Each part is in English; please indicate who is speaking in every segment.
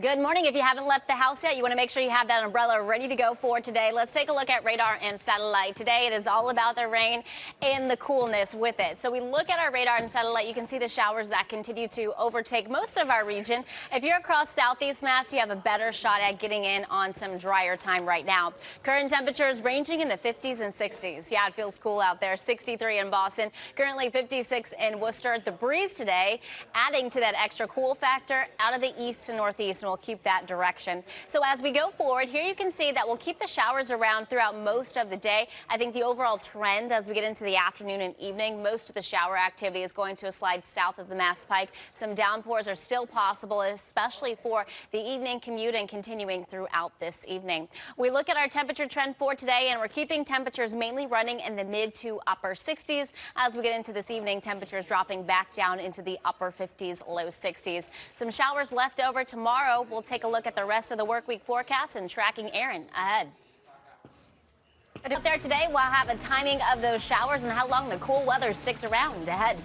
Speaker 1: Good morning. If you haven't left the house yet, you want to make sure you have that umbrella ready to go for today. Let's take a look at radar and satellite. Today, it is all about the rain and the coolness with it. So we look at our radar and satellite. You can see the showers that continue to overtake most of our region. If you're across southeast Mass, you have a better shot at getting in on some drier time right now. Current temperatures ranging in the 50s and 60s. Yeah, it feels cool out there. 63 in Boston, currently 56 in Worcester. The breeze today adding to that extra cool factor out of the east to northeast. We'll keep that direction. So as we go forward, here you can see that we'll keep the showers around throughout most of the day. I think the overall trend as we get into the afternoon and evening, most of the shower activity is going to slide south of the Mass Pike. Some downpours are still possible, especially for the evening commute and continuing throughout this evening. We look at our temperature trend for today, and we're keeping temperatures mainly running in the mid to upper 60s. As we get into this evening, temperatures dropping back down into the upper 50s, low 60s. Some showers left over tomorrow. We'll take a look at the rest of the work week forecast and tracking Aaron ahead. Out there today, we'll have a timing of those showers and how long the cool weather sticks around ahead.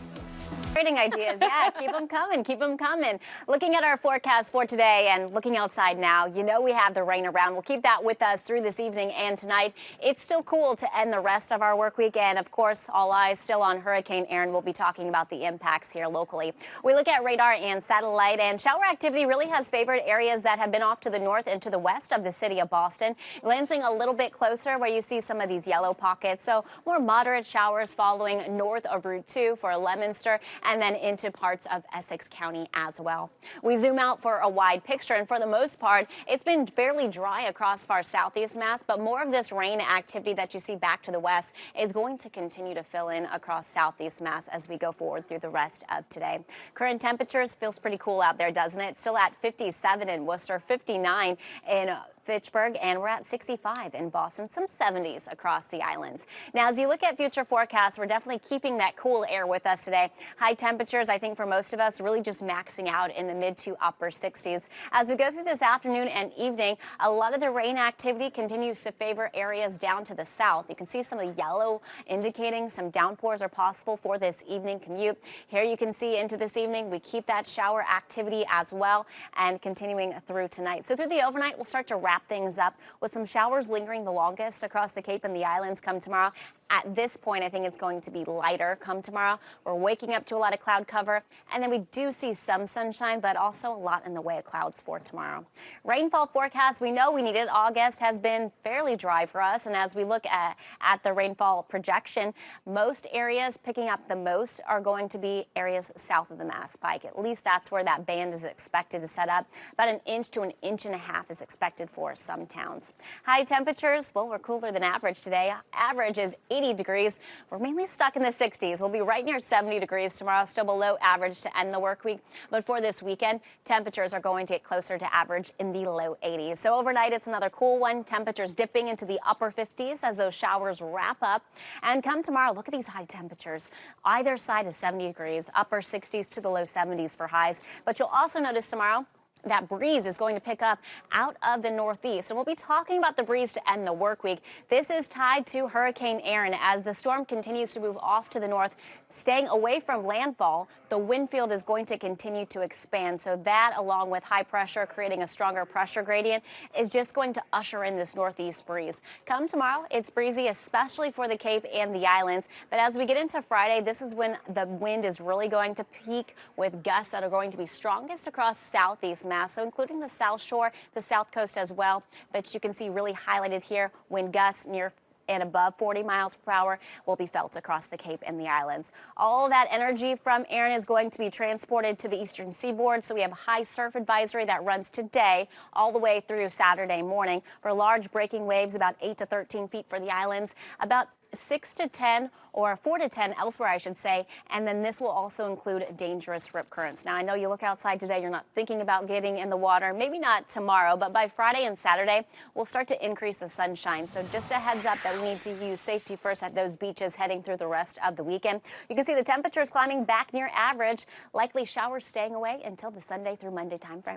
Speaker 1: Rating ideas, yeah, keep them coming, keep them coming. Looking at our forecast for today and looking outside now, you know we have the rain around. We'll keep that with us through this evening and tonight. It's still cool to end the rest of our work week, and of course, all eyes still on Hurricane Aaron. We'll be talking about the impacts here locally. We look at radar and satellite, and shower activity really has favored areas that have been off to the north and to the west of the city of Boston, glancing a little bit closer where you see some of these yellow pockets. So more moderate showers following north of Route 2 for Leominster, and then into parts of Essex County as well. We zoom out for a wide picture, and for the most part, it's been fairly dry across far southeast Mass, but more of this rain activity that you see back to the west is going to continue to fill in across southeast Mass as we go forward through the rest of today. Current temperatures feels pretty cool out there, doesn't it? Still at 57 in Worcester, 59 in Fitchburg, and we're at 65 in Boston, some 70s across the islands. Now, as you look at future forecasts, we're definitely keeping that cool air with us today. High temperatures, I think for most of us, really just maxing out in the mid to upper 60s. As we go through this afternoon and evening, a lot of the rain activity continues to favor areas down to the south. You can see some of the yellow indicating some downpours are possible for this evening commute. Here you can see into this evening, we keep that shower activity as well and continuing through tonight. So through the overnight, we'll start to wrap things up with some showers lingering the longest across the Cape and the islands come tomorrow. At this point, I think it's going to be lighter come tomorrow. We're waking up to a lot of cloud cover, and then we do see some sunshine, but also a lot in the way of clouds for tomorrow. Rainfall forecast, we know we need it. August has been fairly dry for us, and as we look at the rainfall projection, most areas picking up the most are going to be areas south of the Mass Pike. At least that's where that band is expected to set up. About an inch to an inch and a half is expected for some towns. High temperatures, well, we're cooler than average today. Average is 80 degrees. We're mainly stuck in the 60s. We'll be right near 70 degrees tomorrow, still below average to end the work week. But for this weekend, temperatures are going to get closer to average in the low 80s. So overnight, it's another cool one. Temperatures dipping into the upper 50s as those showers wrap up. And come tomorrow, look at these high temperatures. Either side is 70 degrees, upper 60s to the low 70s for highs. But you'll also notice tomorrow, that breeze is going to pick up out of the northeast. And we'll be talking about the breeze to end the work week. This is tied to Hurricane Aaron. As the storm continues to move off to the north, staying away from landfall, the wind field is going to continue to expand. So that, along with high pressure creating a stronger pressure gradient, is just going to usher in this northeast breeze. Come tomorrow, it's breezy, especially for the Cape and the islands. But as we get into Friday, this is when the wind is really going to peak with gusts that are going to be strongest across southeast Mass, so including the South Shore, the South Coast as well. But you can see really highlighted here, wind gusts near and above 40 miles per hour will be felt across the Cape and the islands. All that energy from Aaron is going to be transported to the eastern seaboard, so we have a high surf advisory that runs today all the way through Saturday morning for large breaking waves, about 8 to 13 feet for the islands, about 6 to 10 or 4 to 10 elsewhere, I should say. And then this will also include dangerous rip currents. Now, I know you look outside today, you're not thinking about getting in the water, maybe not tomorrow, but by Friday and Saturday, we'll start to increase the sunshine. So just a heads up that we need to use safety first at those beaches heading through the rest of the weekend. You can see the temperatures climbing back near average, likely showers staying away until the Sunday through Monday timeframe.